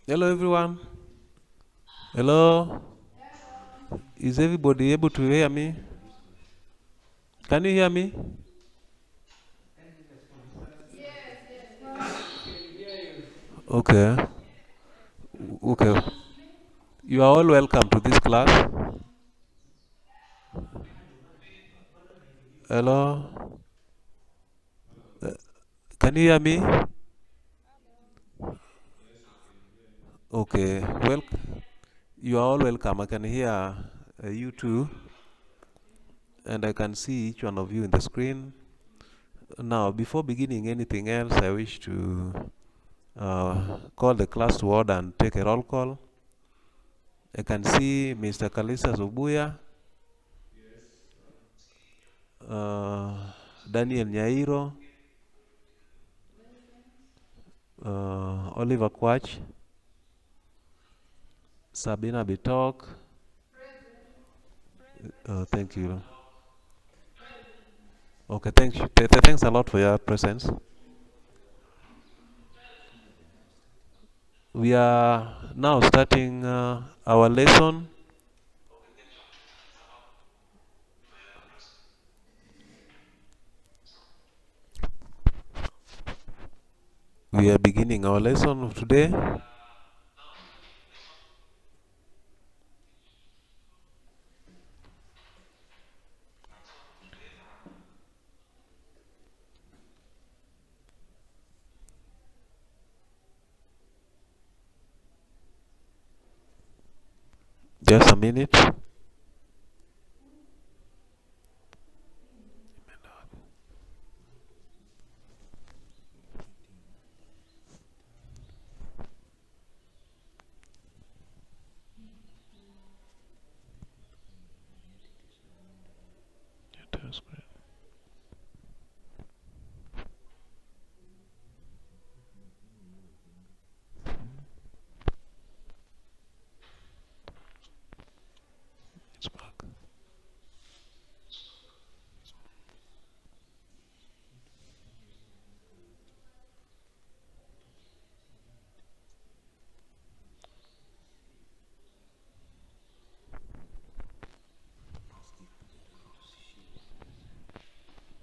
Hello, everyone. Hello. Is everybody able to hear me? Can you hear me? Okay. Okay. You are all welcome to this class. Hello. Can you hear me? Okay. Well, you are all welcome. I can hear you too, and I can see each one of you in the screen. Now, before beginning anything else, I wish to call the class to order and take a roll call. I can see Mr. Kalisa Zubuya, Daniel Nyairo, Oliver Kwach, Sabina Bitok. Thank you. Okay, thanks a lot for your presence. We are now starting our lesson. We are beginning our lesson of today. Just a minute. It's back.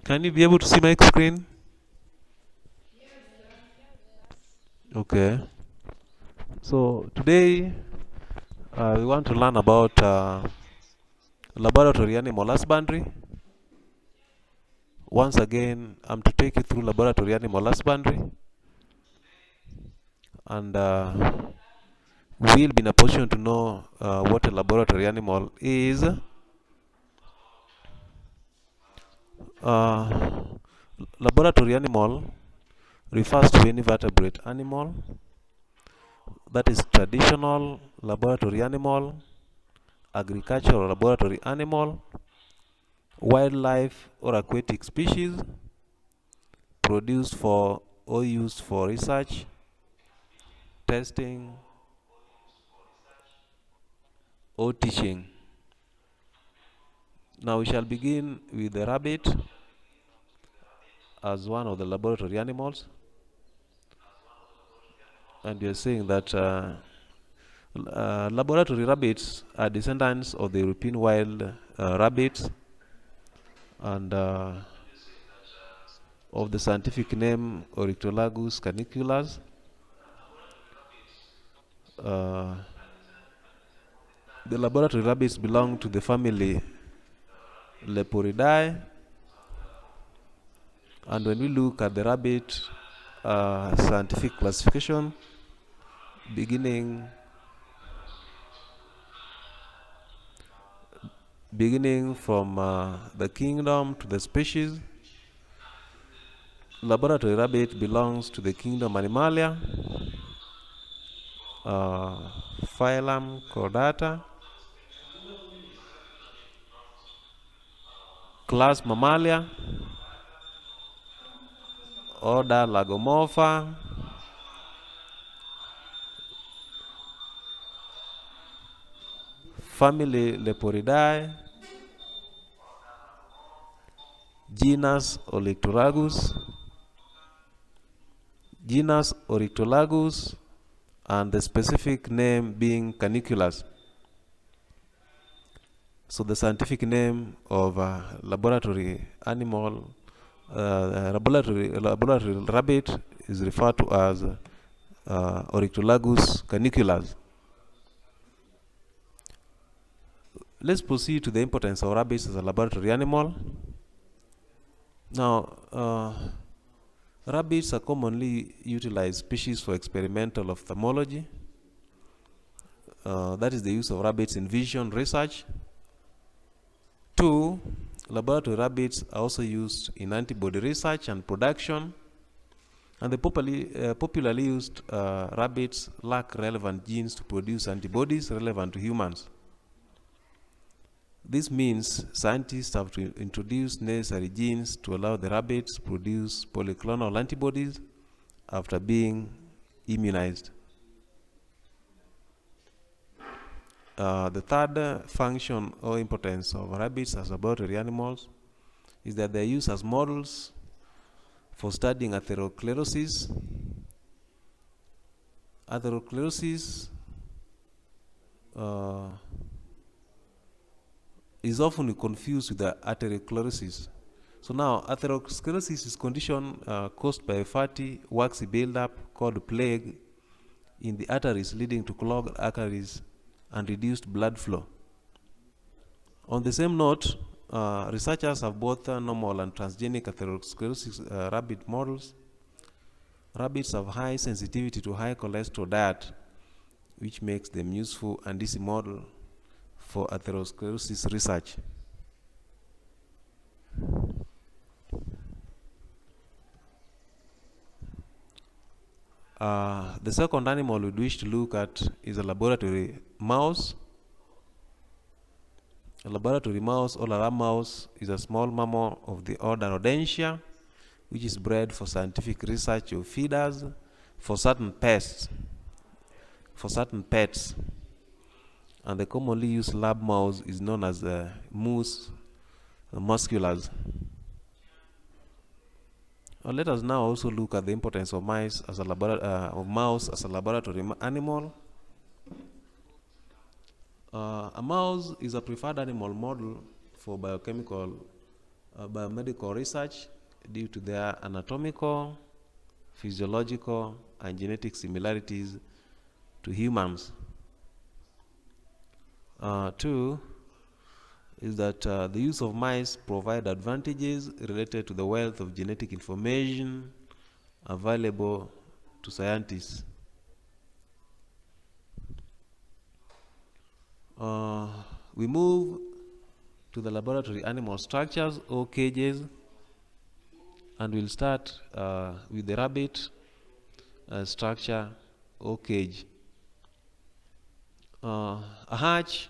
Can you be able to see my screen? Okay. So today we want to learn about laboratory animal husbandry. Once again, I'm to take you through laboratory animal husbandry, and we'll be in a position to know what a laboratory animal is. Uh, Laboratory animal refers to any vertebrate animal that is traditional laboratory animal, agricultural laboratory animal, wildlife or aquatic species produced for or used for research, testing, or teaching. Now we shall begin with the rabbit as one of the laboratory animals, and we are saying that laboratory rabbits are descendants of the European wild rabbits, and of the scientific name Oryctolagus caniculus. Uh, the laboratory rabbits belong to the family Leporidae, and when we look at the rabbit scientific classification, beginning from the kingdom to the species, laboratory rabbit belongs to the kingdom Animalia, phylum Chordata, class Mammalia, order Lagomorpha, family Leporidae, genus Oryctolagus, and the specific name being caniculus. So the scientific name of laboratory animal, laboratory rabbit is referred to as Oryctolagus caniculus. Let's proceed to the importance of rabbits as a laboratory animal. Now, rabbits are commonly utilized species for experimental ophthalmology. That is the use of rabbits in vision research. 2, laboratory rabbits are also used in antibody research and production. And the popularly used rabbits lack relevant genes to produce antibodies relevant to humans. This means scientists have to introduce necessary genes to allow the rabbits to produce polyclonal antibodies after being immunized. The third function or importance of rabbits as laboratory animals is that they are used as models for studying atherosclerosis. Atherosclerosis is often confused with the atherosclerosis. So now, atherosclerosis is a condition caused by a fatty, waxy buildup called plaque in the arteries, leading to clogged arteries and reduced blood flow. On the same note, researchers have both normal and transgenic atherosclerosis rabbit models. Rabbits have high sensitivity to high cholesterol diet, which makes them useful and easy model for atherosclerosis research. The second animal we wish to look at is a laboratory mouse. A laboratory mouse or lab mouse is a small mammal of the order Rodentia, which is bred for scientific research of feeders for certain pests. And the commonly used lab mouse is known as the Mus musculus. Let us now also look at the importance of mouse as a laboratory animal. A mouse is a preferred animal model for biomedical research due to their anatomical, physiological, and genetic similarities to humans. 2 is that the use of mice provide advantages related to the wealth of genetic information available to scientists. We move to the laboratory animal structures or cages, and we'll start with the rabbit structure or cage. A hatch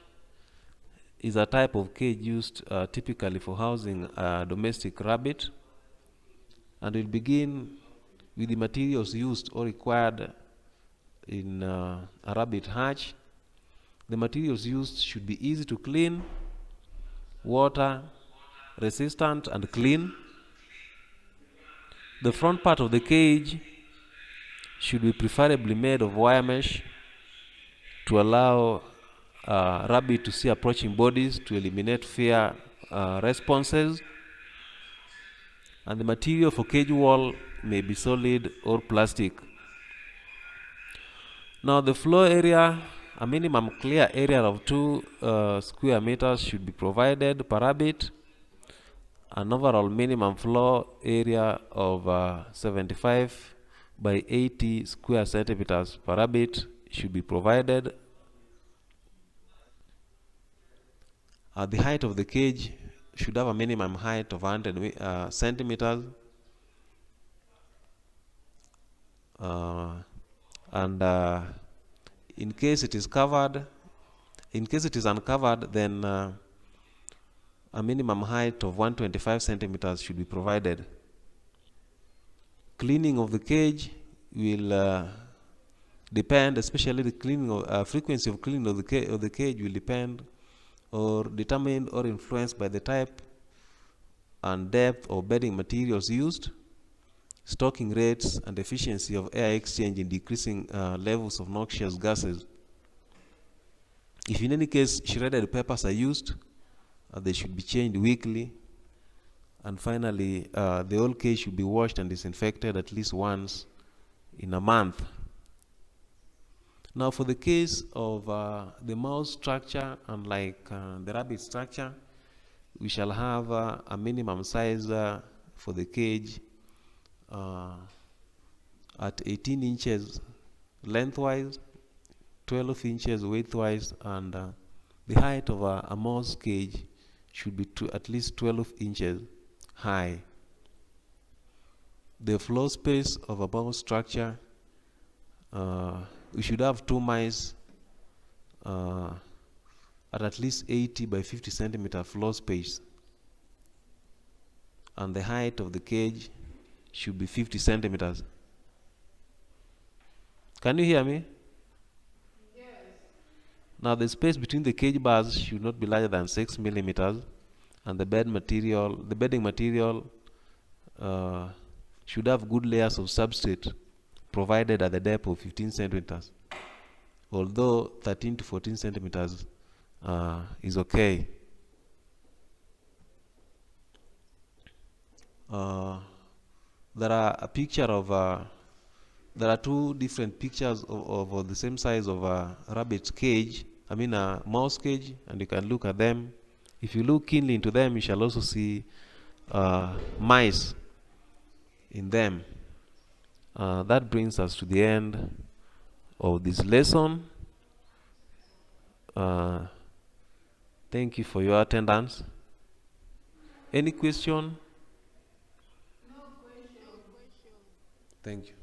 is a type of cage used typically for housing a domestic rabbit, and we'll begin with the materials used or required in a rabbit hatch. The materials used should be easy to clean, water resistant and clean. The front part of the cage should be preferably made of wire mesh to allow rabbit to see approaching bodies to eliminate fear responses. And the material for cage wall may be solid or plastic. Now the floor area, a minimum clear area of 2 square meters should be provided per rabbit. An overall minimum floor area of 75 by 80 square centimeters per rabbit should be provided. The height of the cage should have a minimum height of 100 centimeters. In case it is uncovered, then a minimum height of 125 centimeters should be provided. Cleaning of the cage will depend, especially the frequency of cleaning of the cage will depend or determined or influenced by the type and depth of bedding materials used stocking rates, and efficiency of air exchange in decreasing levels of noxious gases. If in any case shredded papers are used, they should be changed weekly. And finally, the whole cage should be washed and disinfected at least once in a month. Now, for the case of the mouse structure, unlike the rabbit structure, we shall have a minimum size for the cage at 18 inches lengthwise, 12 inches widthwise, and the height of a mouse cage should be at least 12 inches high. The floor space of a mouse structure, we should have 2 mice at least 80 by 50 centimeter floor space, and the height of the cage should be 50 centimeters. Can you hear me? Yes. Now the space between the cage bars should not be larger than 6 millimeters, and the bedding material should have good layers of substrate provided at the depth of 15 centimeters, although 13 to 14 centimeters is okay. There are two different pictures of the same size of a rabbit's cage, I mean a mouse cage, and you can look at them. If you look keenly into them, you shall also see mice in them. That brings us to the end of this lesson. Thank you for your attendance. Any question? No question. Thank you.